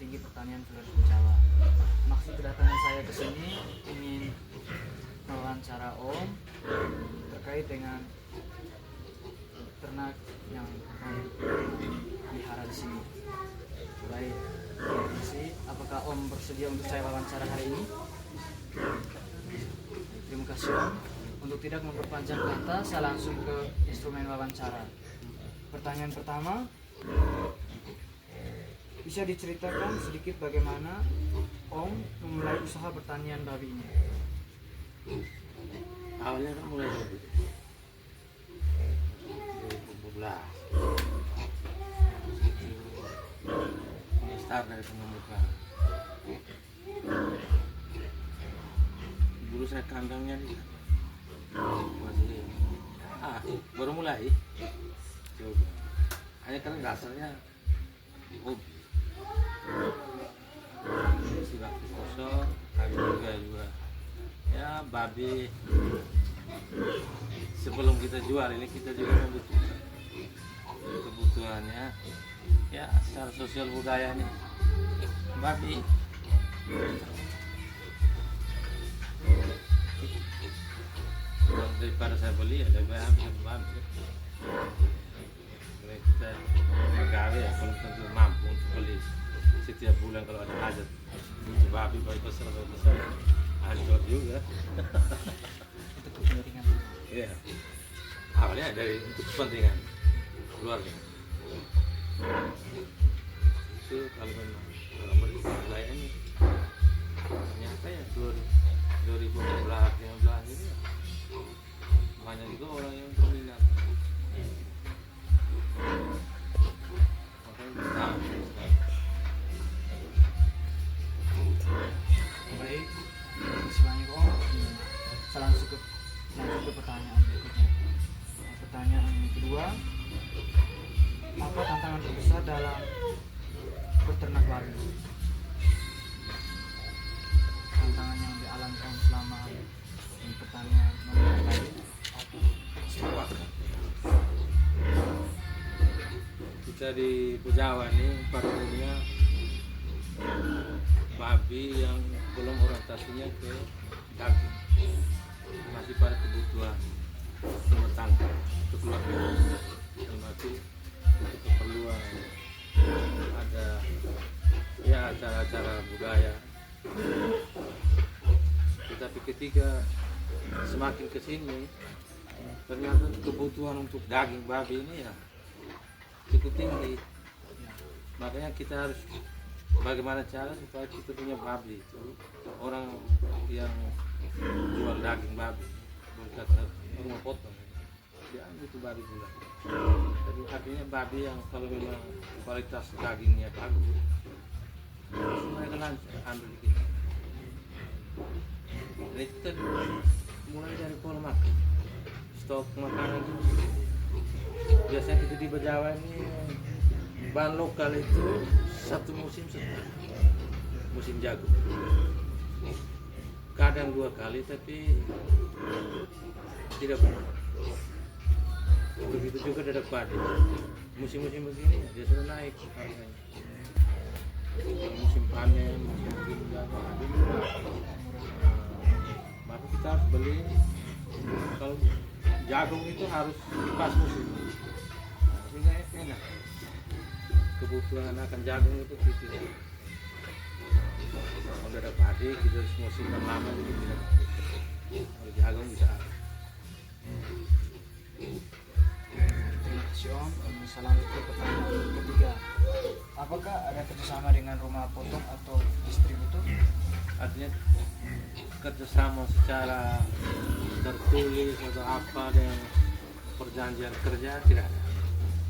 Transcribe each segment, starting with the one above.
Tinggi Pertanian Sulawesi Jawa. Maksud kedatangan saya ke sini ingin mewawancara Om terkait dengan ternak yang Om pelihara di sini. Baik, apakah Om bersedia untuk saya wawancara hari ini? Terima kasih Om. Untuk tidak memperpanjang kata, saya langsung ke instrumen wawancara. Pertanyaan pertama, bisa diceritakan sedikit bagaimana Om memulai usaha pertanian babi ini? Awalnya kan mulai dari 2012 start dari pengemuka. Dulu saya kandangnya di masih baru mulai coba. Hanya karena dasarnya hobi. Si waktu kosong, kami juga ya babi. Sebelum kita jual ini kita juga membutuhkan kebutuhannya ya secara sosial budayanya babi. Daripada saya beli ya lebih ambil babi. Kita pegawai ya belum tentu mampu untuk beli setiap bulan kalau ada hajat butuh babi baik besar hancur juga. Untuk kepentingan. Iya. Awalnya dari untuk kepentingan keluarga. Itu kalau memang melayani ternyata ya 2015 ini ya, banyak juga orang yang berminat. Baik, terima kasih banyak Om. Saya langsung ke pertanyaan berikutnya. Pertanyaan yang kedua, apa tantangan terbesar dalam beternak babi? Tantangan yang dialami Om selama di pertanian memelihara babi apa? Kita di Pujawa nih pada umumnya babi yang belum orientasinya ke daging, masih pada kebutuhan rumah tangga untuk keluarga, termasuk untuk keperluan ada ya acara-acara budaya. Tetapi ketika semakin kesini ternyata kebutuhan untuk daging babi ini ya cukup tinggi. Makanya kita harus bagaimana cara supaya kita punya babi itu orang yang jual daging babi bukan rumah potong ya itu babi juga. Jadi artinya babi yang kalau memang kualitas dagingnya bagus mereka lancar ambil di kita. Jadi kita mulai dari pola makan, stok makanan itu biasanya kita di Jawa ini bahan lokal itu satu musim sekali, musim jagung. Kadang 2 kali tapi tidak banyak. Begitu juga dadak padi. Musim-musim begini dia sudah naik harganya. Musim panen, musim jagung ada juga. Maka kita harus beli. Kalau jagung itu harus pas musim. Sehingga enak. Kebutuhan akan jagung itu kecil. Kalau ada padi kita harus musim yang lama itu tidak. Kalau jagung bisa. Terima kasih Om. Saya lanjut ke pertanyaan ketiga. Apakah ada kerjasama dengan rumah potong atau distributor? Artinya kerjasama secara tertulis atau apa dengan perjanjian kerja tidak ada.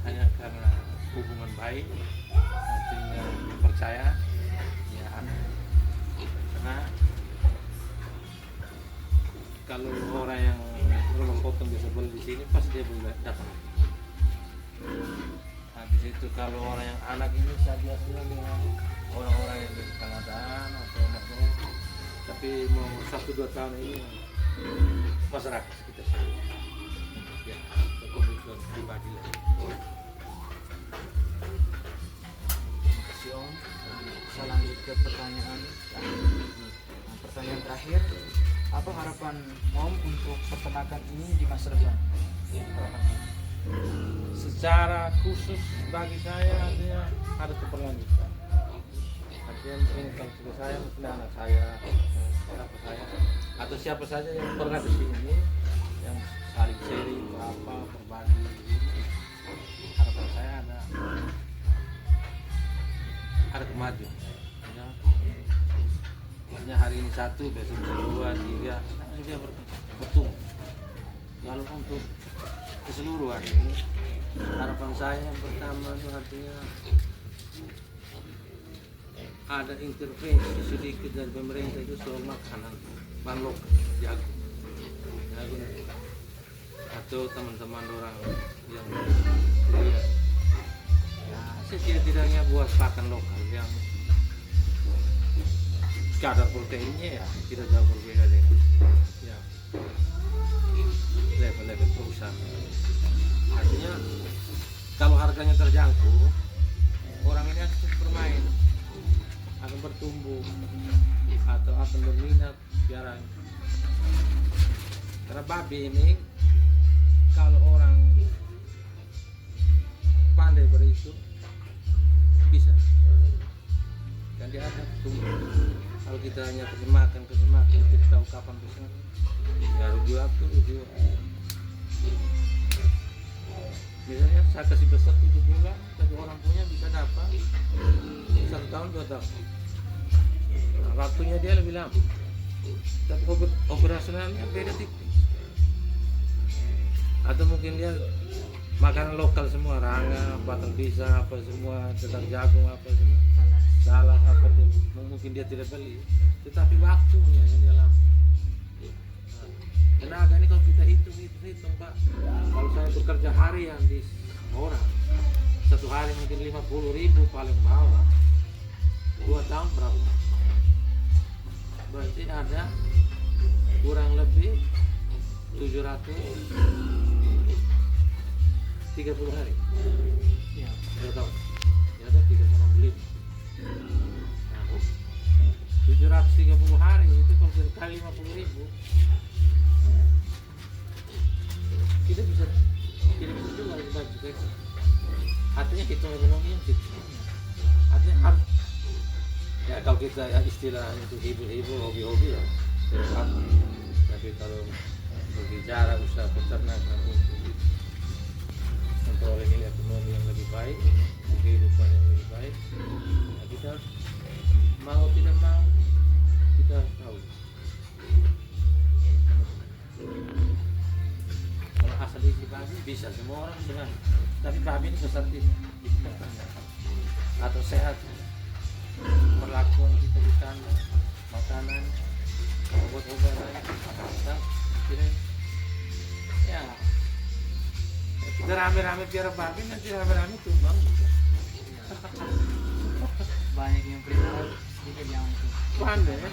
Hanya karena hubungan baik, artinya percaya ya ada. Karena kalau orang yang rumah potong bisa beli di sini pasti dia boleh datang. Habis itu kalau orang yang anak ini saya biasanya dengan orang-orang yang dari Kanadaan atau macam, tapi mau 1-2 tahun ini masyarakat sekitar sini. Ya, kebutuhan pribadi lah. Terima kasih Om. Saya ke pertanyaan nah, pertanyaan terakhir, apa harapan Om untuk peternakan ini di masa depan? Harapan Om. Secara khusus bagi saya artinya ada keberlanjutan. Artinya mungkin kalau sudah saya mungkin anak saya, siapa saya, atau siapa saja yang pernah ke sini yang saling sharing apa berbagi. Harapan saya ada kemajuan. Ya. Maksudnya hari ini satu, besok bisa dua, tiga, dia bertumbuh. Lalu untuk keseluruhan ini harapan saya yang pertama itu artinya ada intervensi sedikit dari pemerintah itu soal makanan bahan lokal jagung atau teman-teman orang yang kuliah ya setidak-tidaknya buat pakan lokal yang kadar proteinnya ya tidak jauh berbeda dengan ya level-level perusahaan. Artinya kalau harganya terjangkau, orang ini akan bermain, akan bertumbuh atau akan berminat biaran. Karena babi ini kalau orang pandai berhitung bisa, kan dia akan tumbuh. Kalau kita hanya kasih makan, kita tahu kapan bisa, ya rujuk waktu. Misalnya saya kasih besar 7 bulan, tapi orang punya bisa dapat 1 tahun 2 tahun. Nah, waktunya dia lebih lama, tapi operasionalnya beda tipis. Atau mungkin dia makanan lokal semua, ranga, batang pisang, apa semua, tetap jagung, apa semua, salah apa dia, mungkin dia tidak beli, tetapi waktunya yang dia lama. Tenaga ini kalau kita hitung Pak, kalau saya bekerja harian di orang, 1 hari mungkin 50.000 paling bawah, 2 tahun berapa? Berarti ada kurang lebih 730 hari. Ya. 2 tahun. Ya ada 3,5. Nah, 730 hari itu kalau dikali 50.000 kita bisa juga bagi. Artinya hitung ekonomi gitu. Artinya harus ya kalau kita ya istilah itu hibur-hibur, hobi-hobi ya tidak. Tapi kalau berbicara usaha peternakan untuk nilai ekonomi yang lebih baik, kehidupan yang lebih baik, ya kita mau tidak mau kita harus tahu. Kalau asal isi babi bisa semua orang dengan, tapi babi ini besar tidak atau sehat, perlakuan kita di sana, makanan, obat-obatan, ya kita rame-rame piara babi nanti rame-rame tumbang juga. Banyak yang pelihara, sedikit yang Pandai.